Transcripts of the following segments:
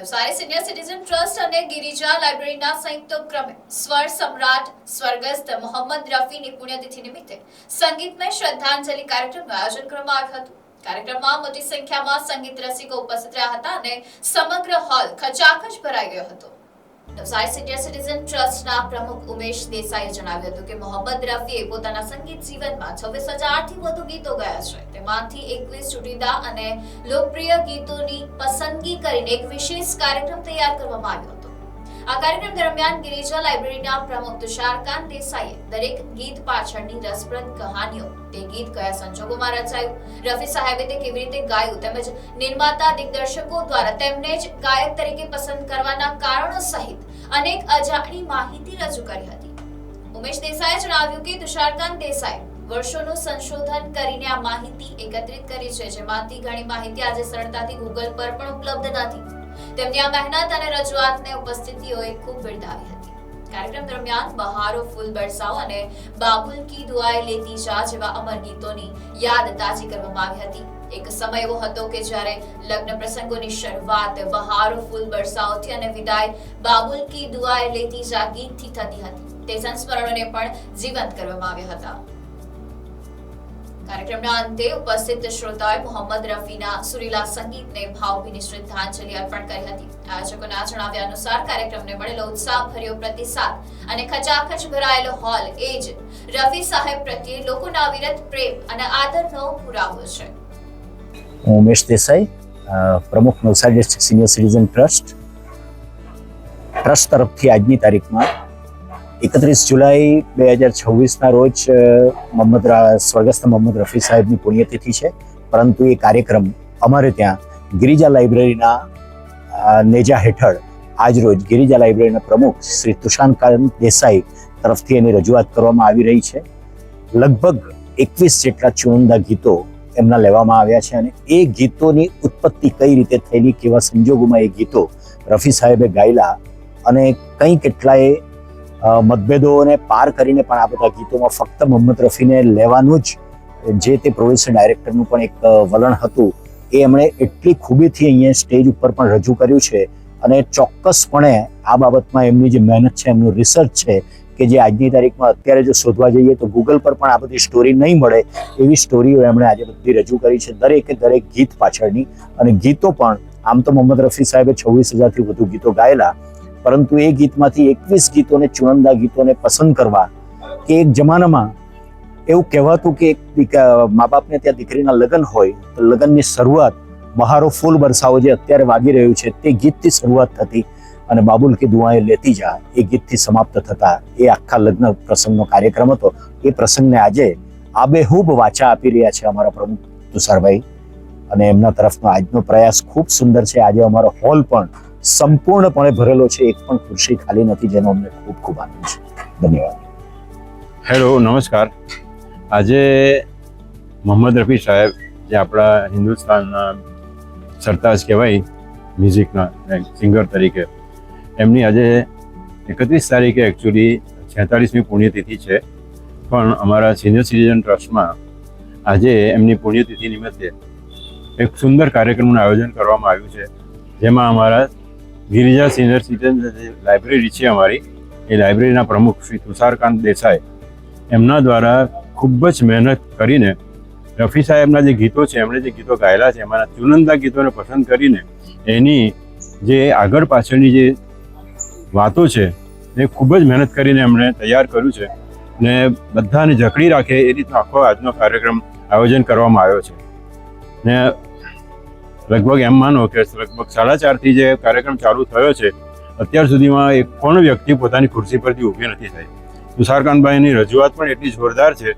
Navsari senior citizen trust અને ગિરિજા લાઇબ્રેરીના સંયુક્ત ઉપક્રમે સ્વર સમ્રાટ સ્વર્ગસ્થ મોહમ્મદ રફીની પુણ્યતિથિ નિમિત્તે સંગીતમય શ્રદ્ધાંજલિ કાર્યક્રમનું આયોજન કરવામાં આવ્યું હતું। કાર્યક્રમમાં મોટી સંખ્યામાં સંગીત રસિકો ઉપસ્થિત રહ્યા હતા અને સમગ્ર હોલ ખચાખચ ભરાઈ ગયો હતો। નવસારી સિનિયર સિટીઝન ટ્રસ્ટના પ્રમુખ ઉમેશ દેસાઈએ જણાવ્યું હતું કે મોહમ્મદ રફીએ પોતાના સંગીત જીવનમાં 26,000થી વધુ ગીતો ગાયા છે। તેમાંથી 21 ચૂંટીદા અને લોકપ્રિય ગીતોની પસંદગી કરીને એક વિશેષ કાર્યક્રમ તૈયાર કરવામાં આવ્યો હતો। આ કાર્યક્રમ દરમિયાન ગિરિજા લાઇબ્રેરીના પ્રમુખ તુષારકાંત દેસાઈએ દરેક ગીત પાછળની રસપ્રદ કહાનીઓ, તે ગીત કયા સંજોગોમાં રચાયું, રફી સાહેબે તે કેવી રીતે ગાયું તેમજ નિર્માતા દિગ્દર્શકો દ્વારા તેમને જ ગાયક તરીકે પસંદ કરવાના કારણો સહિત અનેક અજાણી માહિતી રજૂ કરી હતી। ઉમેશ દેસાઈએ જણાવ્યું કે તુષારકાંત દેસાઈ વર્ષોનું સંશોધન કરીને આ માહિતી એકત્રિત કરી છે, જેમાંથી ઘણી માહિતી આજે સરળતાથી ગૂગલ પર પણ ઉપલબ્ધ નથી। તેમની આ મહેનત અને રજૂઆતને ઉપસ્થિતિઓએ ખૂબ બિરદાવી હતી। કાર્યક્રમ દરમિયાન બહારો ફૂલ બરસાઓ અને બાબુલ કી દુઆએ લેતી જા જેવા અમર ગીતોની યાદ તાજી કરવામાં આવી હતી। એક સમય એવો હતો કે જ્યારે લગ્ન પ્રસંગોની શરૂઆત બહારો ફૂલ બરસાઓથી અને વિદાય બાબુલ કી દુઆએ લેતી જા ગીતથી થતી હતી। તે સંસ્મરણોને પણ જીવંત કરવામાં આવ્યા હતા। કાર્યક્રમના અંતે ઉપસ્થિત શ્રોતાઓએ મોહમ્મદ રફીના સુરીલા સંગીતને ભાવભીની શ્રદ્ધાંજલિ અર્પણ કરી હતી। આયોજકોના જણાવ્યા અનુસાર કાર્યક્રમને મળેલો ઉત્સાહભર્યો પ્રતિસાદ અને ખચાખચ ભરાયેલો હોલ એ જ રફી સાહેબ પ્રત્યે લોકોના અવિરત પ્રેમ અને આદરનો પુરાવો છે। હું ઉમેશ દેસાઈ, પ્રમુખ Navsari district senior citizen trust તરફથી આજની તારીખમાં 31 જુલાઈ 2026ના રોજ સ્વર્ગસ્થ મોહમ્મદ રફી સાહેબની પુણ્યતિથિ છે, પરંતુ એ કાર્યક્રમ અમારે ત્યાં ગિરિજા લાઇબ્રેરીના નેજા હેઠળ આજ રોજ ગિરિજા લાઇબ્રેરીના પ્રમુખ શ્રી તુષારકાંત દેસાઈ તરફથી એની રજૂઆત કરવામાં આવી રહી છે। લગભગ 21 જેટલા ચુનંદા ગીતો એમના લેવામાં આવ્યા છે અને એ ગીતોની ઉત્પત્તિ કઈ રીતે થયેલી, કેવા સંજોગોમાં એ ગીતો રફી સાહેબે ગાયેલા અને કઈ કેટલાય મતભેદોને પાર કરીને પણ આ બધા ગીતોમાં ફક્ત મોહમ્મદ રફીને લેવાનું જ જે તે પ્રોડ્યુસર ડાયરેક્ટરનું પણ એક વલણ હતું, એ એમણે એટલી ખૂબીથી અહીંયા સ્ટેજ ઉપર પણ રજૂ કર્યું છે। અને ચોક્કસપણે આ બાબતમાં એમની જે મહેનત છે, એમનું રિસર્ચ છે કે જે આજની તારીખમાં અત્યારે જો શોધવા જઈએ તો ગૂગલ પર પણ આ બધી સ્ટોરી નહીં મળે એવી સ્ટોરીઓ એમણે આજે બધી રજૂ કરી છે, દરેકે દરેક ગીત પાછળની। અને ગીતો પણ આમ તો મોહમ્મદ રફી સાહેબે 26,000થી વધુ ગીતો ગાયેલા, પરંતુ એ ગીતમાંથી 21 ગીતોને ચુનંદા ગીતોને પસંદ કરવા કે એક જમાનામાં એવું કહેવાતું કે મા બાપને ત્યાં દીકરીના લગ્ન હોય તો લગ્નની શરૂઆત બહારો ફૂલ બરસાઓ જે અત્યારે વાગી રહ્યું છે તે ગીતથી શરૂઆત થતી અને બાબુલ કી દુઆએ લેતી જા એ ગીતથી સમાપ્ત થતા એ આખા લગ્ન પ્રસંગનો કાર્યક્રમ હતો। એ પ્રસંગને આજે આબેહૂબ વાચા આપી રહ્યા છે અમારા પ્રમુખ તુષારભાઈ, અને એમના તરફનો આજનો પ્રયાસ ખૂબ સુંદર છે। આજે અમારો હોલ પણ સંપૂર્ણપણે ભરેલો છે, એક પણ ખુરશી ખાલી નથી, જેનો અમને ખૂબ ખૂબ આનંદ છે। ધન્યવાદ। હેલો, નમસ્કાર। આજે મોહમ્મદ રફી સાહેબ જે આપણા હિન્દુસ્તાનના સરતાજ કહેવાય મ્યુઝિકના સિંગર તરીકે, એમની આજે 31 તારીખે એકચ્યુઅલી 46મી પુણ્યતિથિ છે, પણ અમારા સિનિયર સિટીઝન ટ્રસ્ટમાં આજે એમની પુણ્યતિથિ નિમિત્તે એક સુંદર કાર્યક્રમનું આયોજન કરવામાં આવ્યું છે, જેમાં અમારા ગિરિજા સિનિયર સિટીઝન લાઇબ્રેરી છે અમારી, એ લાઇબ્રેરીના પ્રમુખ શ્રી તુષારકાંત દેસાઈ એમના દ્વારા ખૂબ જ મહેનત કરીને રફી સાહેબના જે ગીતો છે, એમણે જે ગીતો ગાયેલા છે એમાંના ચુનંદા ગીતોને પસંદ કરીને એની જે આગળ પાછળની જે વાતો છે એ ખૂબ જ મહેનત કરીને એમણે તૈયાર કર્યું છે ને બધાને જકડી રાખે એ રીતનો આખો આજનો કાર્યક્રમ આયોજન કરવામાં આવ્યો છે। ને લગભગ એમ માનો કે લગભગ 4:30થી જે કાર્યક્રમ ચાલુ થયો છે, અત્યાર સુધીમાં એક પણ વ્યક્તિ પોતાની ખુરશી પરથી ઊભી નથી થઈ। તુષારકાંતભાઈની રજૂઆત પણ એટલી જોરદાર છે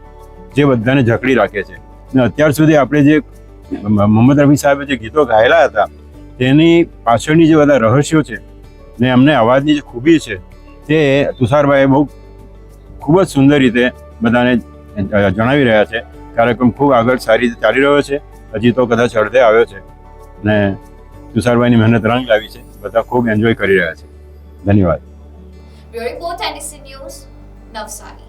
જે બધાને જકડી રાખે છે। ને અત્યાર સુધી આપણે જે મોહમ્મદ રફી સાહેબે જે ગીતો ગાયેલા હતા તેની પાછળની જે બધા રહસ્યો છે ને એમને અવાજની જે ખૂબી છે તે તુષારભાઈએ બહુ ખૂબ જ સુંદર રીતે બધાને જણાવી રહ્યા છે। કાર્યક્રમ ખૂબ આગળ સારી રીતે ચાલી રહ્યો છે, હજી તો કદાચ અડધે આવ્યો છે ને તુષારભાઈની મહેનત રંગ લાવી છે, બધા ખૂબ એન્જોય કરી રહ્યા છે। ધન્યવાદ। Bureau report NDC news, Navsari.